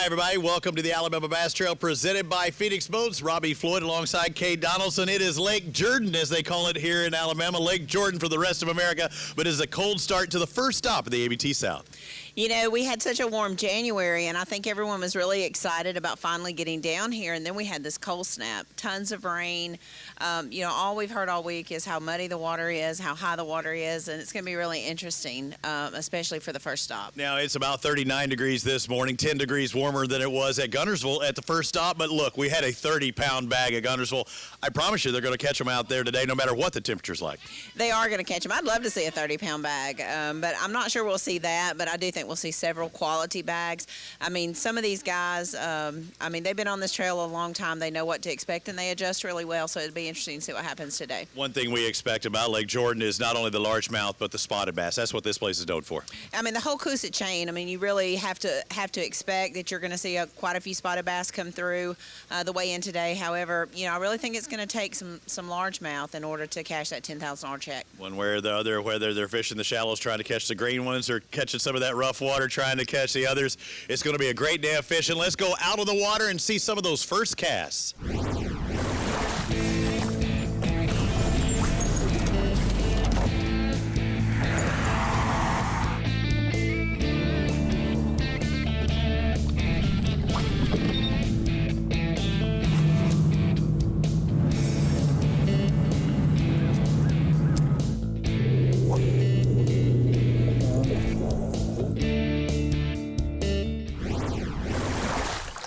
Hi, everybody. Welcome to the Alabama Bass Trail presented by Phoenix Boats. Robbie Floyd alongside Kay Donaldson. It is Lake Jordan, as they call it here in Alabama. Lake Jordan for the rest of America, but is a cold start to the first stop of the ABT South. You know, we had such a warm January, and I think everyone was really excited about finally getting down here, and then we had this cold snap, tons of rain. All we've heard all week is how muddy the water is, how high the water is, and it's going to be really interesting, especially for the first stop. Now, it's about 39 degrees this morning, 10 degrees warmer than it was at Guntersville at the first stop, but look, we had a 30-pound bag at Guntersville. I promise you they're going to catch them out there today, no matter what the temperature's like. They are going to catch them. I'd love to see a 30-pound bag, but I'm not sure we'll see that, but I do think we'll see several quality bags. I mean, some of these guys, they've been on this trail a long time. They know what to expect, and they adjust really well, so it'd be interesting to see what happens today. One thing we expect about Lake Jordan is not only the largemouth, but the spotted bass. That's what this place is known for. I mean, the whole Coosa chain, you really have to expect that you're going to see quite a few spotted bass come through the way in today. However, I really think it's going to take some largemouth in order to cash that $10,000 check. One way or the other, whether they're fishing the shallows trying to catch the green ones or catching some of that rough water trying to catch the others, it's going to be a great day of fishing. Let's go out on the water and see some of those first casts.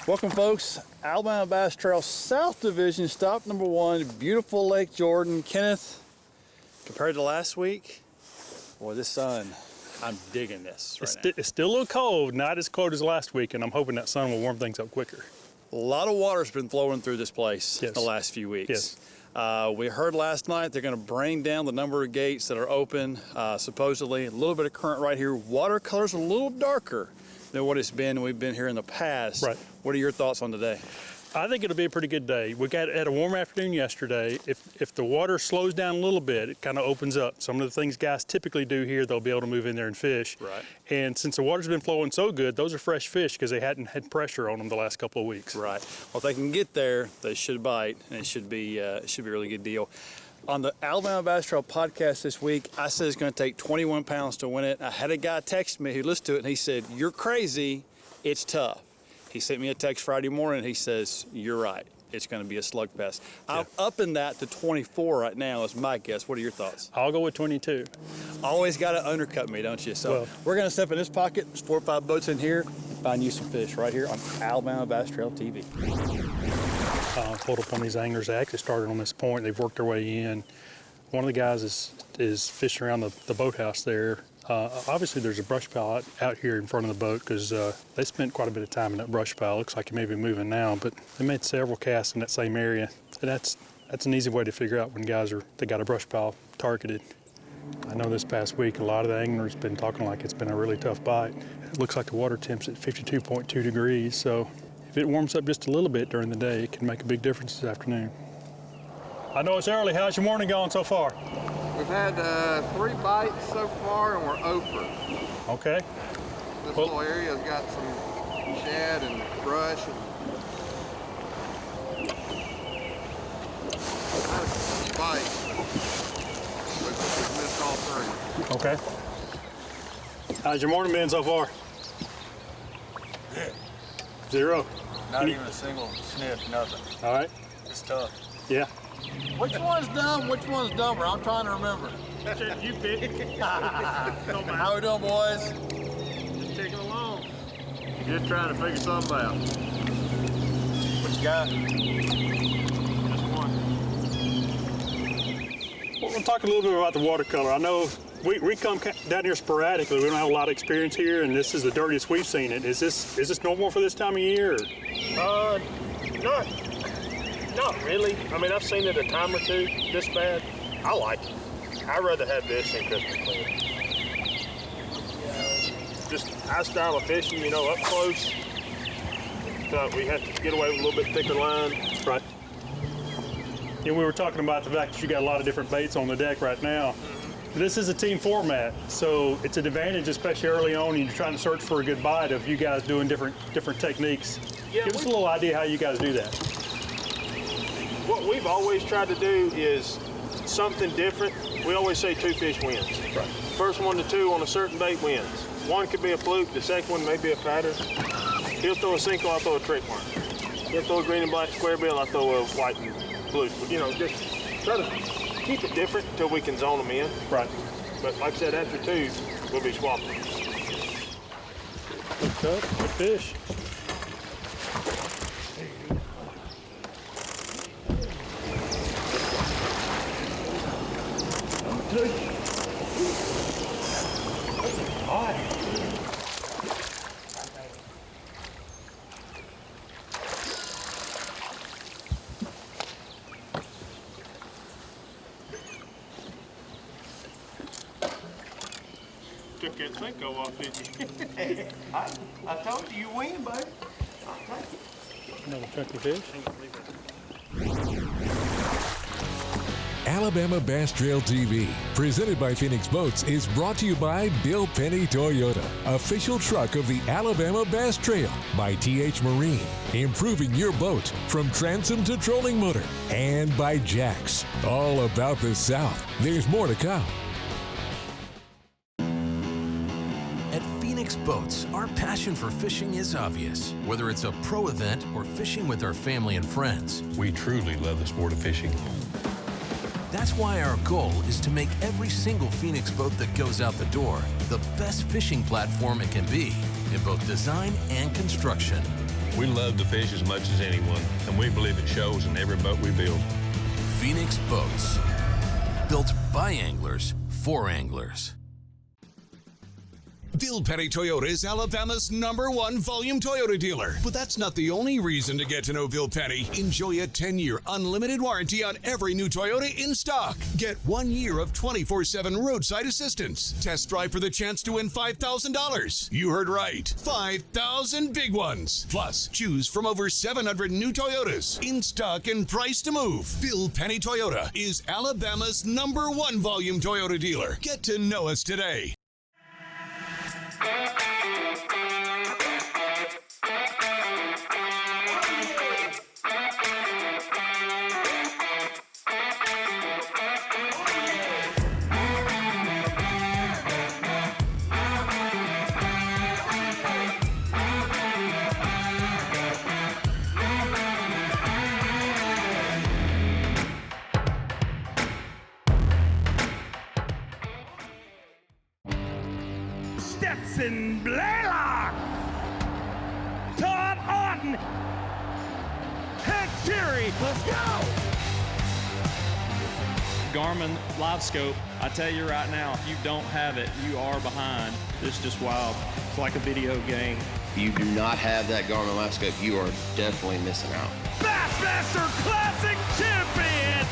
Welcome, folks. Alabama Bass Trail South Division, stop number 1, beautiful Lake Jordan. Kenneth, compared to last week, boy, this sun, I'm digging this right now. It's still a little cold, not as cold as last week, and I'm hoping that sun will warm things up quicker. A lot of water's been flowing through this place Yes. the last few weeks. Yes. We heard last night they're going to bring down the number of gates that are open, supposedly. A little bit of current right here. Watercolor's a little darker than what it's been. We've been here in the past. Right. What are your thoughts on today? I think it'll be a pretty good day. We had a warm afternoon yesterday. If the water slows down a little bit, it kind of opens up. Some of the things guys typically do here, they'll be able to move in there and fish. Right. And since the water's been flowing so good, those are fresh fish because they hadn't had pressure on them the last couple of weeks. Right. Well, if they can get there, they should bite, and it should be a really good deal. On the Alabama Bass Trail podcast this week, I said it's going to take 21 pounds to win it. I had a guy text me who listened to it, and he said, "You're crazy. It's tough." He sent me a text Friday morning. He says, "You're right. It's going to be a slugfest." Yeah. I'm upping that to 24 right now is my guess. What are your thoughts? I'll go with 22. Always got to undercut me, don't you? So we're going to step in this pocket. There's 4 or 5 boats in here. Find you some fish right here on Alabama Bass Trail TV. Pulled up on these anglers. They actually started on this point. They've worked their way in. One of the guys is fishing around the boathouse there. Obviously, there's a brush pile out here in front of the boat because they spent quite a bit of time in that brush pile. Looks like it may be moving now, but they made several casts in that same area. And that's an easy way to figure out when guys they got a brush pile targeted. I know this past week, a lot of the anglers been talking like it's been a really tough bite. It looks like the water temp's at 52.2 degrees, so if it warms up just a little bit during the day, it can make a big difference this afternoon. I know it's early. How's your morning going so far? We've had 3 bites so far, and we're over. Okay. This little area's got some shad and brush. And I've had a few bites, but we've missed all 3. Okay. How's your morning been so far? Good. 0? Not even a single sniff, nothing. All right. It's tough. Yeah. Which one's dumb? Which one's dumber? I'm trying to remember. You pick. How we doing, boys? Just taking along. Just trying to figure something out. What you got? Just one. Well, we'll talk a little bit about the watercolor. I know we come down here sporadically. We don't have a lot of experience here, and this is the dirtiest we've seen it. Is this normal for this time of year? Or? Not really. I mean, I've seen it a time or two this bad. I like it. I'd rather have this than crystal clear. Just our style of fishing, up close. So we have to get away with a little bit thicker line. Right. We were talking about the fact that you got a lot of different baits on the deck right now. This is a team format, so it's an advantage, especially early on when you're trying to search for a good bite, of you guys doing different techniques. Yeah, Give us a little idea how you guys do that. What we've always tried to do is something different. We always say 2 fish wins. Right. First 1 to 2 on a certain bait wins. One could be a fluke, the second one may be a pattern. He'll throw a single, I'll throw a trick mark. He'll throw a green and black square bill, I'll throw a white and blue. You know, just try to keep it different until we can zone them in. Right. But like I said, after 2, we'll be swapping. Good cut, good fish. Took that Cinco off, didn't you? I told you, you win, baby. Another chunky fish. Alabama Bass Trail TV, presented by Phoenix Boats, is brought to you by Bill Penny Toyota, official truck of the Alabama Bass Trail, by TH Marine, improving your boat from transom to trolling motor, and by Jax, all about the South. There's more to come. At Phoenix Boats, our passion for fishing is obvious. Whether it's a pro event or fishing with our family and friends, we truly love the sport of fishing. That's why our goal is to make every single Phoenix boat that goes out the door the best fishing platform it can be in both design and construction. We love to fish as much as anyone, and we believe it shows in every boat we build. Phoenix Boats, built by anglers for anglers. Bill Penny Toyota is Alabama's #1 volume Toyota dealer. But that's not the only reason to get to know Bill Penny. Enjoy a 10-year unlimited warranty on every new Toyota in stock. Get 1 year of 24/7 roadside assistance. Test drive for the chance to win $5,000. You heard right. 5,000 big ones. Plus, choose from over 700 new Toyotas in stock and price to move. Bill Penny Toyota is Alabama's #1 volume Toyota dealer. Get to know us today. Stetson Blaylock, Todd Auten, Head Cherry, let's go! Garmin Live Scope, I tell you right now, if you don't have it, you are behind. It's just wild. It's like a video game. If you do not have that Garmin Live Scope, you are definitely missing out. Bassmaster Classic Champion!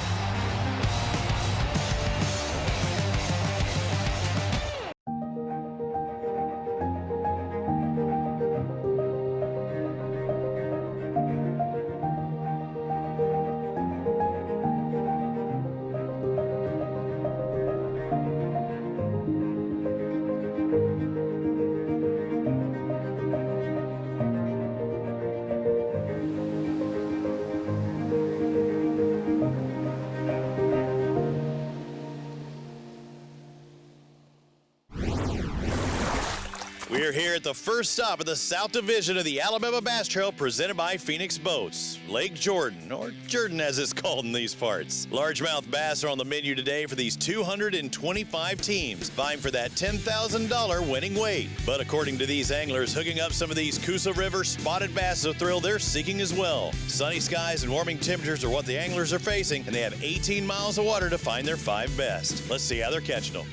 We're here at the first stop of the South Division of the Alabama Bass Trail, presented by Phoenix Boats. Lake Jordan, or Jordan as it's called in these parts. Largemouth bass are on the menu today for these 225 teams, vying for that $10,000 winning weight. But according to these anglers, hooking up some of these Coosa River spotted bass is a thrill they're seeking as well. Sunny skies and warming temperatures are what the anglers are facing, and they have 18 miles of water to find their 5 best. Let's see how they're catching them.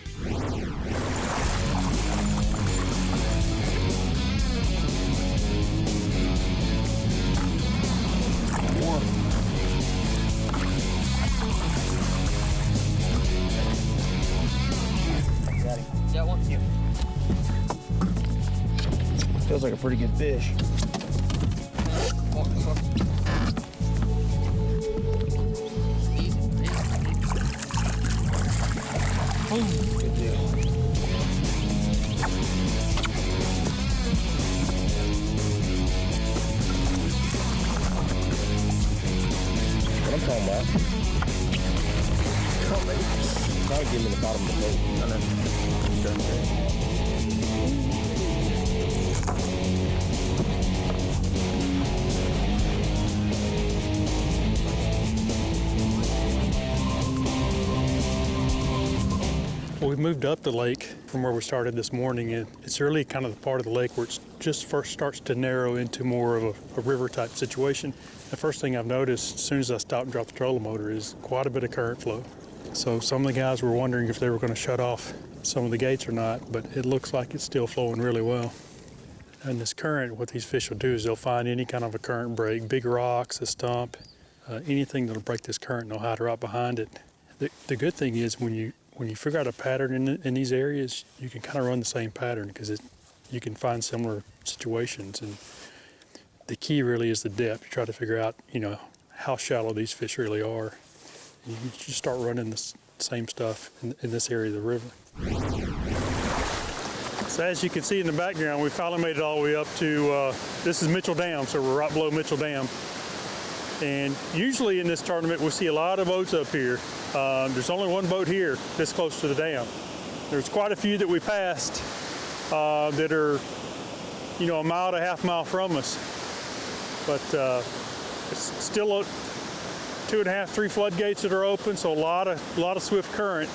Got one. Yeah. Feels like a pretty good fish. Good deal. What I'm talking about. Come on, baby. Try to get him in the bottom of the boat. I know. Well, we moved up the lake from where we started this morning, and it's really kind of the part of the lake where it just first starts to narrow into more of a river type situation. The first thing I've noticed as soon as I stopped and dropped the trolling motor is quite a bit of current flow. So some of the guys were wondering if they were going to shut off some of the gates or not, but it looks like it's still flowing really well. And this current, what these fish will do is they'll find any kind of a current break, big rocks, a stump, anything that'll break this current, and they'll hide right behind it. The good thing is when you figure out a pattern in these areas, you can kind of run the same pattern because you can find similar situations. And the key really is the depth. You try to figure out, how shallow these fish really are. You just start running the same stuff in this area of the river. So as you can see in the background, we finally made it all the way up to, this is Mitchell Dam, so we're right below Mitchell Dam. And usually in this tournament, we see a lot of boats up here. There's only one boat here this close to the dam. There's quite a few that we passed that are, a mile to half mile from us. But it's still 2.5, 3 floodgates that are open, so a lot of swift current.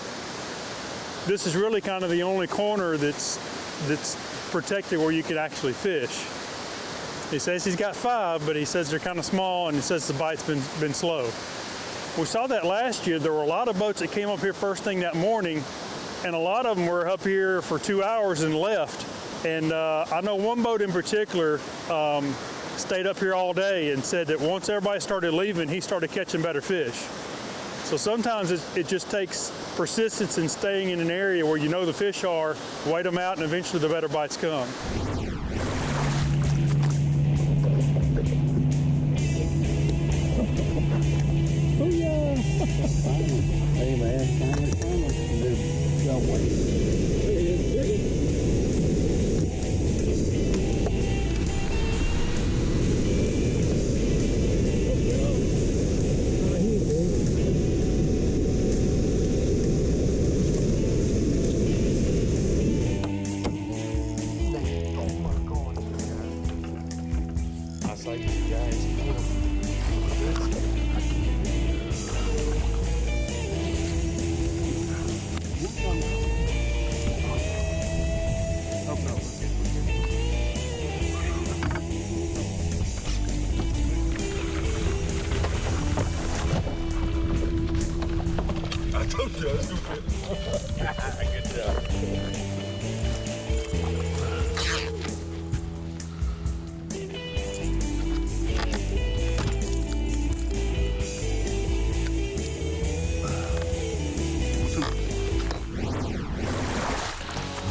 This is really kind of the only corner that's protected where you can actually fish. He says he's got 5, but he says they're kind of small, and he says the bite's been slow. We saw that last year. There were a lot of boats that came up here first thing that morning, and a lot of them were up here for 2 hours and left. And I know one boat in particular stayed up here all day and said that once everybody started leaving, he started catching better fish. So sometimes it just takes persistence in staying in an area where you know the fish are, wait them out, and eventually the better bites come. Hey man,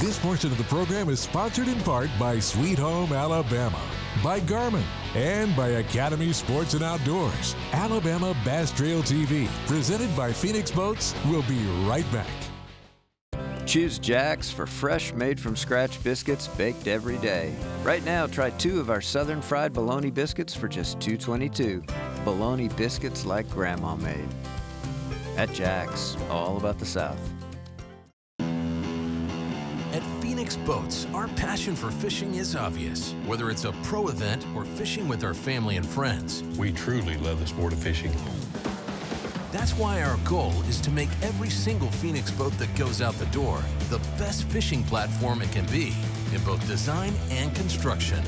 This portion of the program is sponsored in part by Sweet Home Alabama, by Garmin, and by Academy Sports and Outdoors. Alabama Bass Trail TV, presented by Phoenix Boats, will be right back. Choose Jack's for fresh, made-from-scratch biscuits baked every day. Right now, try 2 of our Southern Fried Bologna biscuits for just $2.22. Bologna biscuits like Grandma made. At Jack's, all about the South. At Phoenix Boats, our passion for fishing is obvious. Whether it's a pro event or fishing with our family and friends, we truly love the sport of fishing. That's why our goal is to make every single Phoenix boat that goes out the door the best fishing platform it can be in both design and construction.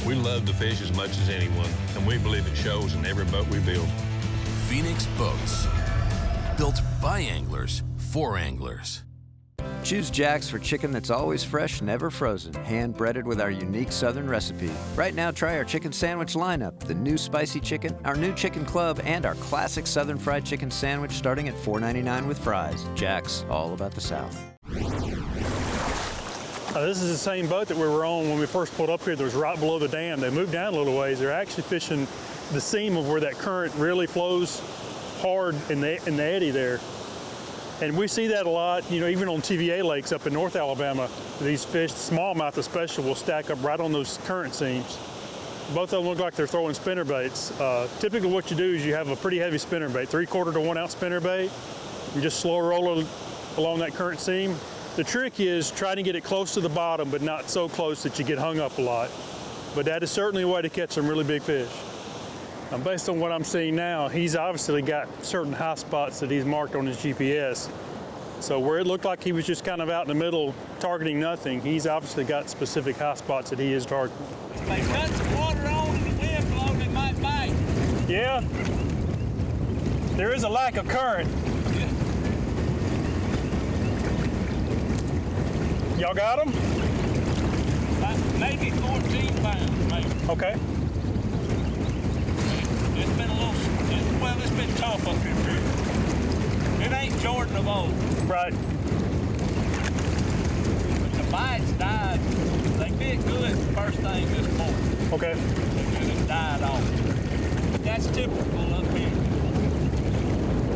We love to fish as much as anyone, and we believe it shows in every boat we build. Phoenix Boats, built by anglers for anglers. Choose Jack's for chicken that's always fresh, never frozen, hand-breaded with our unique Southern recipe. Right now, try our chicken sandwich lineup, the new spicy chicken, our new chicken club, and our classic Southern fried chicken sandwich starting at $4.99 with fries. Jack's, all about the South. This is the same boat that we were on when we first pulled up here. That was right below the dam. They moved down a little ways. They're actually fishing the seam of where that current really flows hard in the eddy there. And we see that a lot, you know, even on TVA lakes up in North Alabama. These fish, smallmouth especially, will stack up right on those current seams. Both of them look like they're throwing spinner baits. Typically what you do is you have a pretty heavy spinner bait, 3/4 to 1 ounce spinner bait. You just slow roll it along that current seam. The trick is trying to get it close to the bottom, but not so close that you get hung up a lot. But that is certainly a way to catch some really big fish. Based on what I'm seeing now, he's obviously got certain high spots that he's marked on his GPS. So where it looked like he was just kind of out in the middle targeting nothing, he's obviously got specific high spots that he is targeting. If they cut some water on and the wind blows, it might bite. Yeah, there is a lack of current. Y'all got him? Maybe 14 pounds, maybe. Okay. It's been a little, it's been tough up here. It ain't Jordan of old. Right. The bites died. They bit good first thing this morning. Okay. They just died off. That's typical up here.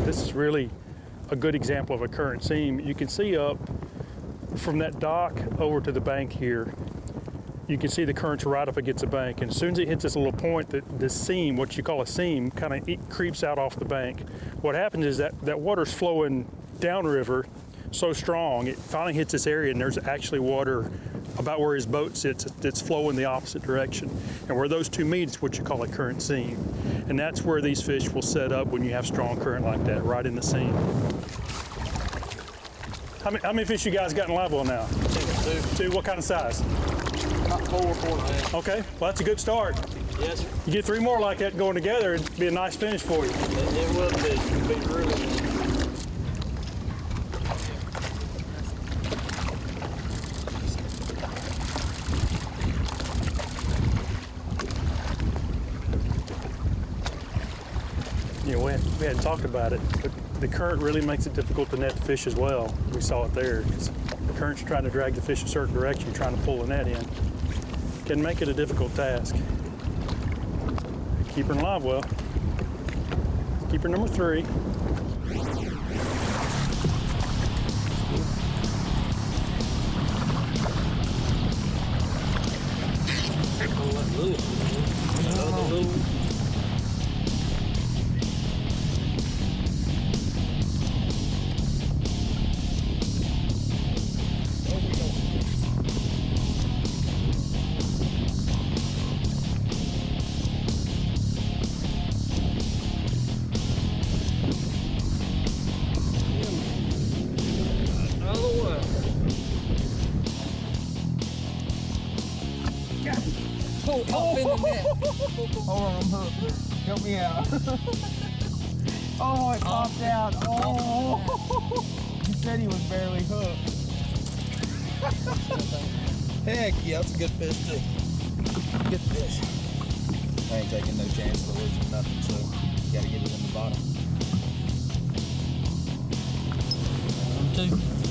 This is really a good example of a current seam. You can see up from that dock over to the bank here, you can see the current's right up against the bank. And as soon as it hits this little point, this seam, what you call a seam, kind of creeps out off the bank. What happens is that water's flowing downriver so strong, it finally hits this area and there's actually water about where his boat sits that's flowing the opposite direction. And where those two meet is what you call a current seam. And that's where these fish will set up when you have strong current like that, right in the seam. How many fish you guys got in live well now? Two. What kind of size? About 4, 4.5. Okay, well that's a good start. Yes, sir. You get 3 more like that going together, it'd be a nice finish for you. It will be. It'll be really. You know, we hadn't talked about it, but the current really makes it difficult to net the fish as well. We saw it there. The current's trying to drag the fish a certain direction, trying to pull the net in. Can make it a difficult task. Keeper in live well. Keeper number 3. Hold on, I'm hooked. Help me out. Oh, it popped out. Oh. He said he was barely hooked. Heck yeah, that's a good fish too. Good fish. I ain't taking no chance of losing nothing, so you gotta get it in the bottom.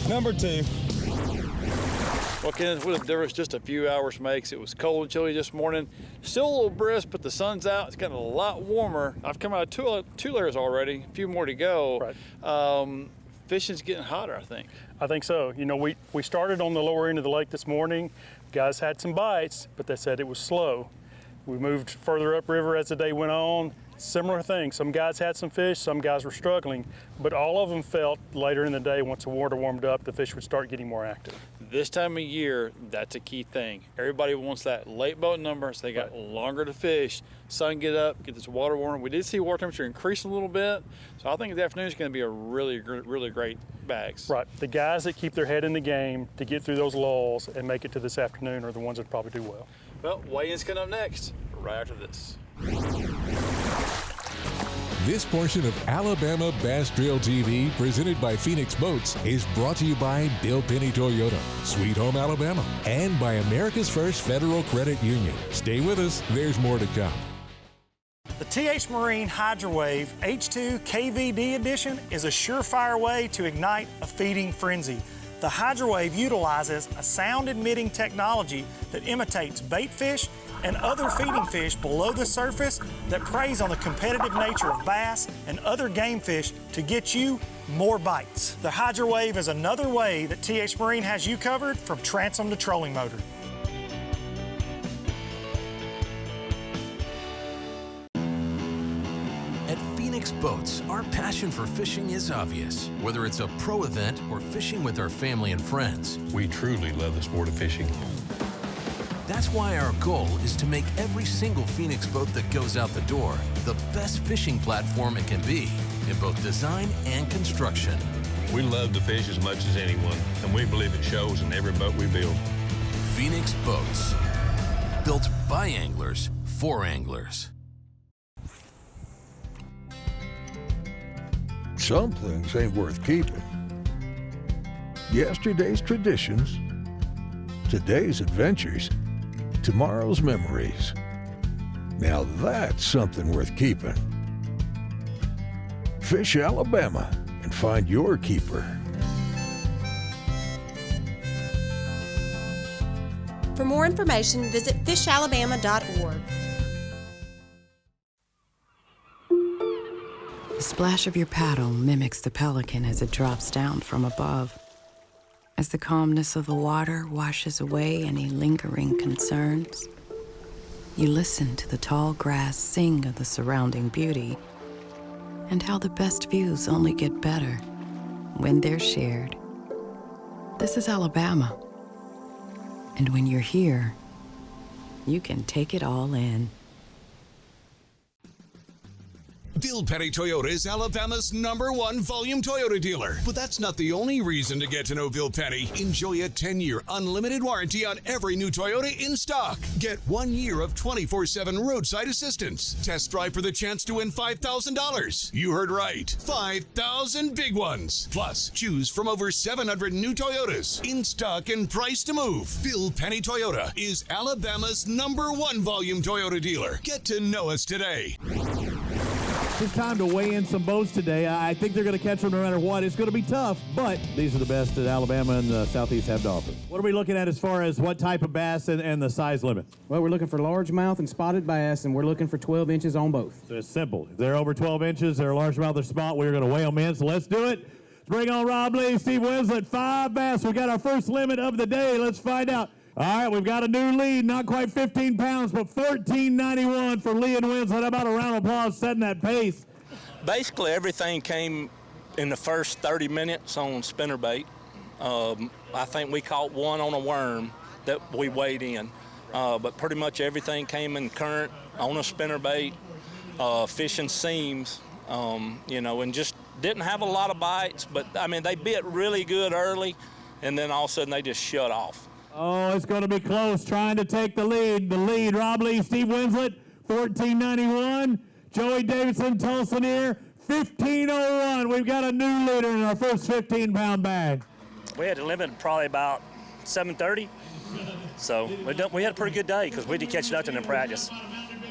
Number two. Well, Kenneth, what a difference just a few hours makes. It was cold and chilly this morning. Still a little brisk, but the sun's out. It's gotten a lot warmer. I've come out of two layers already, a few more to go. Right. Fishing's getting hotter, I think. I think so. You know, we started on the lower end of the lake this morning. Guys had some bites, but they said it was slow. We moved further upriver as the day went on. Similar thing. Some guys had some fish, some guys were struggling, but all of them felt later in the day, once the water warmed up, the fish would start getting more active. This time of year, that's a key thing. Everybody wants that late boat number, so they got longer to fish. Sun get up, get this water warm. We did see water temperature increase a little bit, so I think the afternoon is going to be a really great bags. Right. The guys that keep their head in the game to get through those lulls and make it to this afternoon are the ones that probably do well. Well, weigh-in's coming up next, right after this. This portion of Alabama Bass Trail TV, presented by Phoenix Boats, is brought to you by Bill Penny Toyota, Sweet Home, Alabama, and by America's First Federal Credit Union. Stay with us, there's more to come. The TH Marine HydroWave H2 KVD Edition is a surefire way to ignite a feeding frenzy. The Hydrowave utilizes a sound-emitting technology that imitates bait fish and other feeding fish below the surface that preys on the competitive nature of bass and other game fish to get you more bites. The Hydrowave is another way that TH Marine has you covered from transom to trolling motor. At Phoenix Boats, our passion for fishing is obvious. Whether it's a pro event or fishing with our family and friends, We truly love the sport of fishing. that's why our goal is to make every single Phoenix boat that goes out the door the best fishing platform it can be in both design and construction. We love to fish as much as anyone, and we believe it shows in every boat we build. Phoenix Boats, built by anglers for anglers. Some things ain't worth keeping. Yesterday's traditions, today's adventures, tomorrow's memories. Now that's something worth keeping. Fish Alabama and find your keeper. For more information, visit fishalabama.org. The splash of your paddle mimics the pelican as it drops down from above. As the calmness of the water washes away any lingering concerns, you listen to the tall grass sing of the surrounding beauty and how the best views only get better when they're shared. This is Alabama. And when you're here, you can take it all in. Bill Petty Toyota is Alabama's #1 volume Toyota dealer. But that's not the only reason to get to know Bill Petty. Enjoy a 10-year unlimited warranty on every new Toyota in stock. Get 1 year of 24/7 roadside assistance. Test drive for the chance to win $5,000. You heard right. 5,000 big ones. Plus, choose from over 700 new Toyotas in stock and price to move. Bill Petty Toyota is Alabama's #1 volume Toyota dealer. Get to know us today. It's time to weigh in some boats today. I think they're going to catch them no matter what. It's going to be tough, but these are the best that Alabama and the Southeast have to offer. What are we looking at as far as what type of bass and the size limit? Well, we're looking for largemouth and spotted bass, and we're looking for 12 inches on both. So it's simple. If they're over 12 inches, they're largemouth or spot, we're going to weigh them in. So let's do it. Let's bring on Rob Lee, Steve Winslet, 5 bass. We got our first limit of the day. Let's find out. All right, we've got a new lead, not quite 15 pounds, but 14.91 for Lee and Winslet. How about a round of applause setting that pace? Basically, everything came in the first 30 minutes on spinnerbait. I think we caught one on a worm that we weighed in, but pretty much everything came in current on a spinnerbait, fishing seams, and just didn't have a lot of bites. But I mean, they bit really good early, and then all of a sudden they just shut off. Oh, it's going to be close, trying to take the lead. The lead, Rob Lee, Steve Winslet, 14.91. Joey Davidson, Tulsa Near, 15.01. We've got a new leader in our first 15-pound bag. We had to limit probably about 7:30. So we had a pretty good day because we did catch nothing in practice.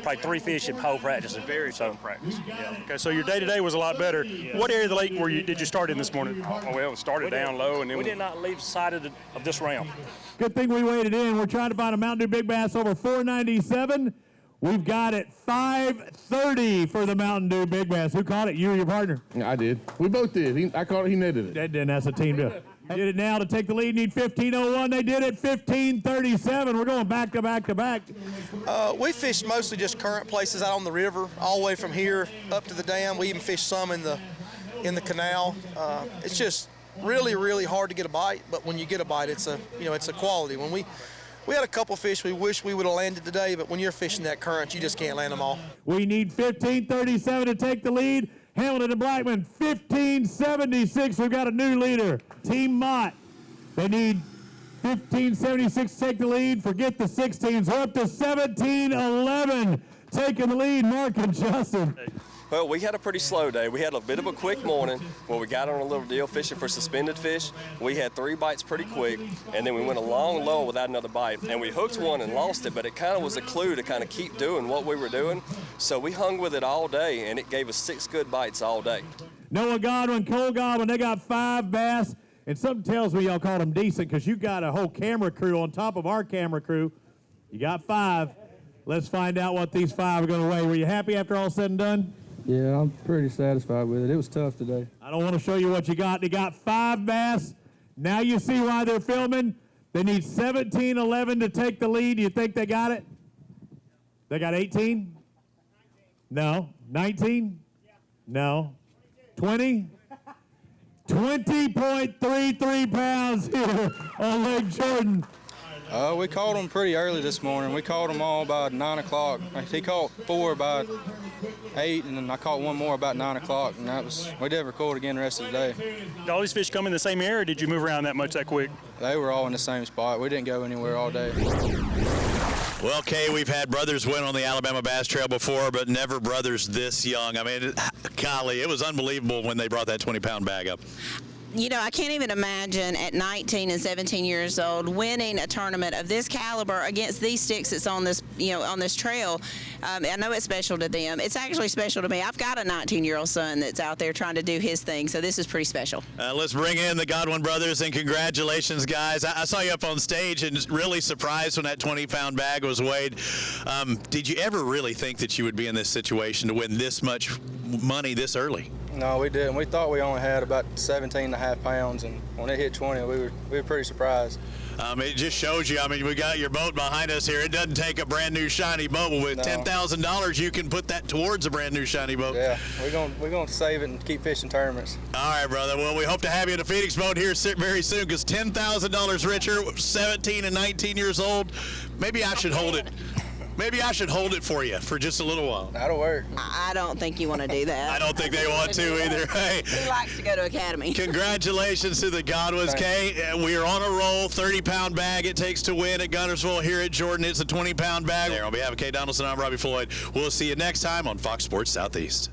Probably 3 fish in whole practice. Very tough practice. Yeah. Okay, so your day-to-day was a lot better. Yeah. What area of the lake did you start in this morning? Well, it started down low, and then we did not leave sight of this round. Good thing we waited in. We're trying to find a Mountain Dew Big Bass over 497. We've got it 530 for the Mountain Dew Big Bass. Who caught it? You or your partner? Yeah, I did. We both did. I caught it. He netted it. That's a team deal. Did it now to take the lead. Need 15.01. They did it 15.37. We're going back to back to back. We fished mostly just current places out on the river, all the way from here up to the dam. We even fished some in the canal. It's just really, really hard to get a bite. But when you get a bite, it's a quality. When we had a couple fish we wish we would have landed today, but when you're fishing that current, you just can't land them all. We need 15.37 to take the lead. Hamilton and Blackman, 15.76. We've got a new leader. Team Mott, they need 15.76 to take the lead. Forget the 16s. We're up to 17.11. Taking the lead, Mark and Justin. Well, we had a pretty slow day. We had a bit of a quick morning where we got on a little deal fishing for suspended fish. We had 3 bites pretty quick, and then we went a long lull without another bite. And we hooked one and lost it, but it kind of was a clue to kind of keep doing what we were doing. So we hung with it all day, and it gave us 6 good bites all day. Noah Godwin, Cole Godwin, they got 5 bass. And something tells me y'all called them decent because you got a whole camera crew on top of our camera crew. You got 5. Let's find out what these 5 are going to weigh. Were you happy after all said and done? Yeah, I'm pretty satisfied with it. It was tough today. I don't want to show you what you got. They got 5 bass. Now you see why they're filming. They need 17-11 to take the lead. Do you think they got it? They got 18? No. 19? No. 20? 20.33 pounds here on Lake Jordan. We caught them pretty early this morning. We caught them all about 9 o'clock. He caught 4 about 8, and then I caught 1 more about 9 o'clock, and we didn't record again the rest of the day. Did all these fish come in the same area, or did you move around that much that quick? They were all in the same spot. We didn't go anywhere all day. Well, Kay, we've had brothers win on the Alabama Bass Trail before, but never brothers this young. I mean, golly, it was unbelievable when they brought that 20-pound bag up. You know, I can't even imagine at 19 and 17 years old winning a tournament of this caliber against these sticks that's on this, on this trail. I know it's special to them. It's actually special to me. I've got a 19-year-old son that's out there trying to do his thing, so this is pretty special. Let's bring in the Godwin brothers, and congratulations, guys. I saw you up on stage and really surprised when that 20-pound bag was weighed. Did you ever really think that you would be in this situation to win this much money this early? No, we didn't. We thought we only had about 17.5 pounds, and when it hit 20, we were pretty surprised. It just shows you, I mean, we got your boat behind us here. It doesn't take a brand new shiny boat, but with $10,000, you can put that towards a brand new shiny boat. Yeah, we're gonna save it and keep fishing tournaments. All right, brother. Well, we hope to have you in a Phoenix boat here very soon, because $10,000 richer, 17 and 19 years old. Maybe I should hold it. Maybe I should hold it for you for just a little while. That'll work. I don't think you want to do that. I don't think they want to either. Hey, he likes to go to Academy. Congratulations to the Godwins, Kay. We are on a roll. 30-pound bag it takes to win at Guntersville here at Jordan. It's a 20-pound bag. There, on behalf of Kay Donaldson, I'm Robbie Floyd. We'll see you next time on Fox Sports Southeast.